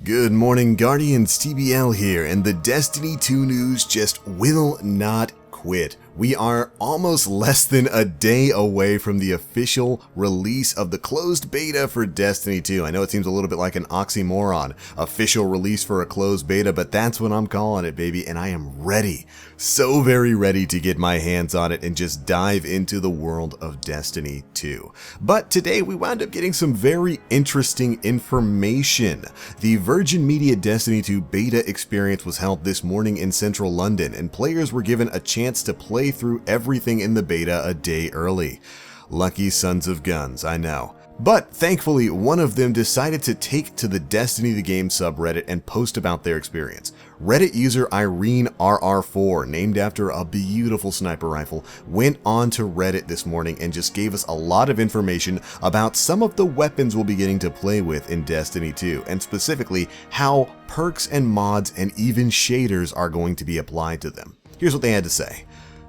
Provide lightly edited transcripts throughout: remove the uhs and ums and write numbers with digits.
Good morning, Guardians. TBL here, and the Destiny 2 news just will not quit. We are almost less than a day away from the official release of the closed beta for Destiny 2. I know it seems a little bit like an oxymoron, official release for a closed beta, but that's what I'm calling it, baby, and I am ready, so very ready to get my hands on it and just dive into the world of Destiny 2. But today we wound up getting some very interesting information. The Virgin Media Destiny 2 beta experience was held this morning in central London, and players were given a chance to play through everything in the beta a day early. Lucky sons of guns, I know. But thankfully, one of them decided to take to the Destiny the Game subreddit and post about their experience. Reddit user Irene RR4, named after a beautiful sniper rifle, went on to Reddit this morning and just gave us a lot of information about some of the weapons we'll be getting to play with in Destiny 2, and specifically how perks and mods and even shaders are going to be applied to them. Here's what they had to say.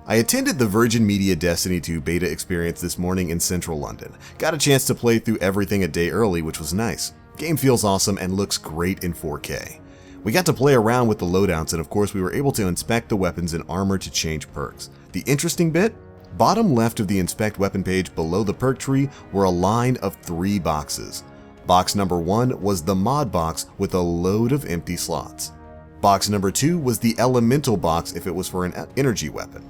I attended the Virgin Media Destiny 2 beta experience this morning in central London. Got a chance to play through everything a day early, which was nice. Game feels awesome and looks great in 4K. We got to play around with the loadouts, and of course we were able to inspect the weapons and armor to change perks. The interesting bit? Bottom left of the inspect weapon page below the perk tree were a line of 3 boxes. Box number 1 was the mod box with a load of empty slots. Box number 2 was the elemental box if it was for an energy weapon.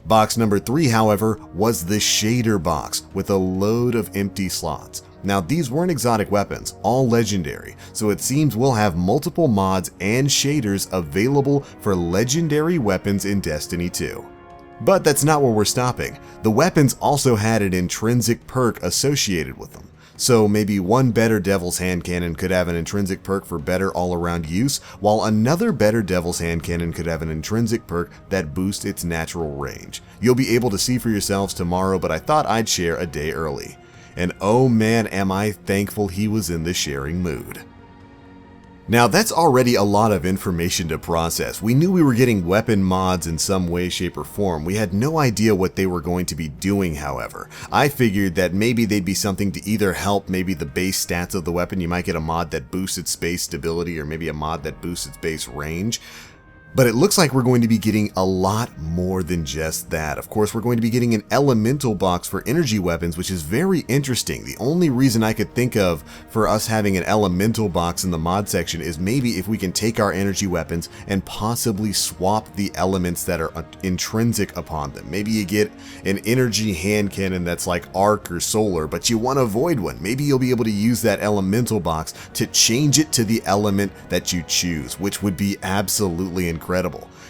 Box number 3, however, was the shader box with a load of empty slots. Now these weren't exotic weapons, all legendary, so it seems we'll have multiple mods and shaders available for legendary weapons in Destiny 2. But that's not where we're stopping. The weapons also had an intrinsic perk associated with them. So maybe one better Devil's Hand Cannon could have an intrinsic perk for better all-around use, while another better Devil's Hand Cannon could have an intrinsic perk that boosts its natural range. You'll be able to see for yourselves tomorrow, but I thought I'd share a day early. And oh man, am I thankful he was in the sharing mood. Now that's already a lot of information to process. We knew we were getting weapon mods in some way, shape, or form. We had no idea what they were going to be doing, however. I figured that maybe they'd be something to either help maybe the base stats of the weapon. You might get a mod that boosts its base stability, or maybe a mod that boosts its base range. But it looks like we're going to be getting a lot more than just that. Of course, we're going to be getting an elemental box for energy weapons, which is very interesting. The only reason I could think of for us having an elemental box in the mod section is maybe if we can take our energy weapons and possibly swap the elements that are intrinsic upon them. Maybe you get an energy hand cannon that's like arc or solar, but you want to avoid one. Maybe you'll be able to use that elemental box to change it to the element that you choose, which would be absolutely incredible.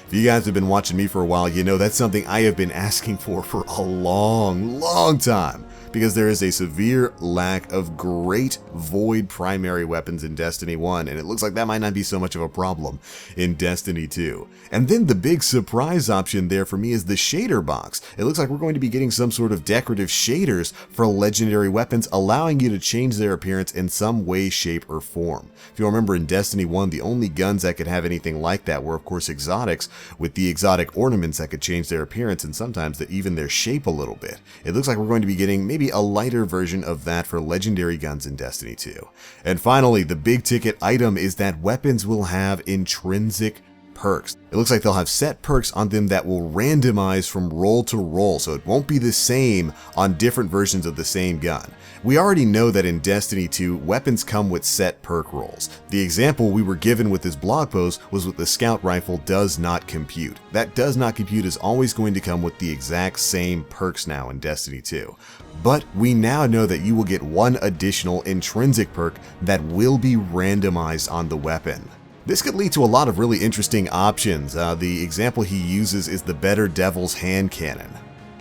If you guys have been watching me for a while, you know that's something I have been asking for a long time, because there is a severe lack of great void primary weapons in Destiny 1, and it looks like that might not be so much of a problem in Destiny 2. And then the big surprise option there for me is the shader box. It looks like we're going to be getting some sort of decorative shaders for legendary weapons, allowing you to change their appearance in some way, shape, or form. If you remember in Destiny 1, the only guns that could have anything like that were of course exotics, with the exotic ornaments that could change their appearance and sometimes even their shape a little bit. It looks like we're going to be getting maybe a lighter version of that for legendary guns in Destiny 2. And finally, the big ticket item is that weapons will have intrinsic perks. It looks like they'll have set perks on them that will randomize from roll to roll, so it won't be the same on different versions of the same gun. We already know that in Destiny 2, weapons come with set perk rolls. The example we were given with this blog post was with the scout rifle does not compute. That does not compute is always going to come with the exact same perks now in Destiny 2. But we now know that you will get one additional intrinsic perk that will be randomized on the weapon. This could lead to a lot of really interesting options. The example he uses is the better Devil's Hand Cannon.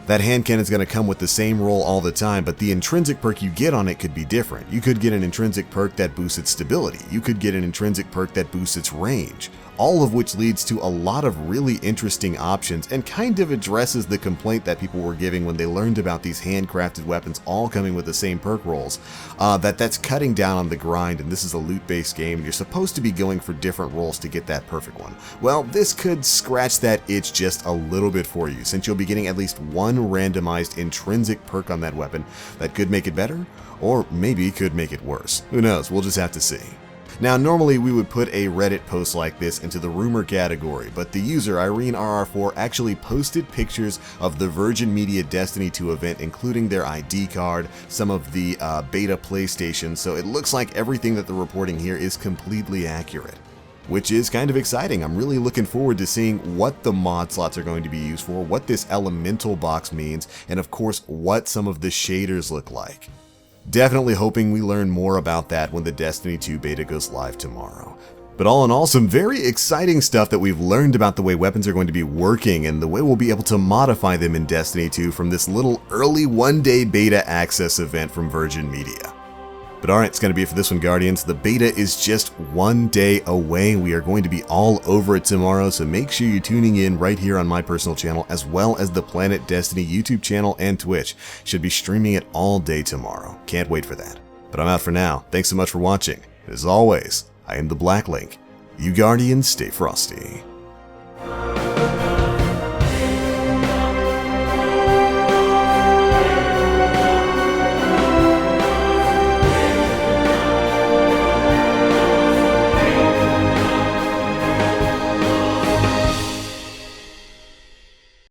That hand cannon is going to come with the same roll all the time, but the intrinsic perk you get on it could be different. You could get an intrinsic perk that boosts its stability. You could get an intrinsic perk that boosts its range. All of which leads to a lot of really interesting options and kind of addresses the complaint that people were giving when they learned about these handcrafted weapons all coming with the same perk rolls, that's cutting down on the grind, and this is a loot-based game and you're supposed to be going for different rolls to get that perfect one. Well, this could scratch that itch just a little bit for you, since you'll be getting at least one randomized intrinsic perk on that weapon that could make it better, or maybe could make it worse. Who knows, we'll just have to see. Now, normally we would put a Reddit post like this into the rumor category, but the user IreneRR4 actually posted pictures of the Virgin Media Destiny 2 event, including their ID card, some of the beta PlayStation, so it looks like everything that they're reporting here is completely accurate. Which is kind of exciting. I'm really looking forward to seeing what the mod slots are going to be used for, what this elemental box means, and of course what some of the shaders look like. Definitely hoping we learn more about that when the Destiny 2 beta goes live tomorrow. But all in all, some very exciting stuff that we've learned about the way weapons are going to be working and the way we'll be able to modify them in Destiny 2 from this little early one-day beta access event from Virgin Media. But alright, it's going to be it for this one, Guardians. The beta is just one day away. We are going to be all over it tomorrow, so make sure you're tuning in right here on my personal channel, as well as the Planet Destiny YouTube channel and Twitch. Should be streaming it all day tomorrow. Can't wait for that. But I'm out for now. Thanks so much for watching. As always, I am TheBlackLink. You Guardians, stay frosty.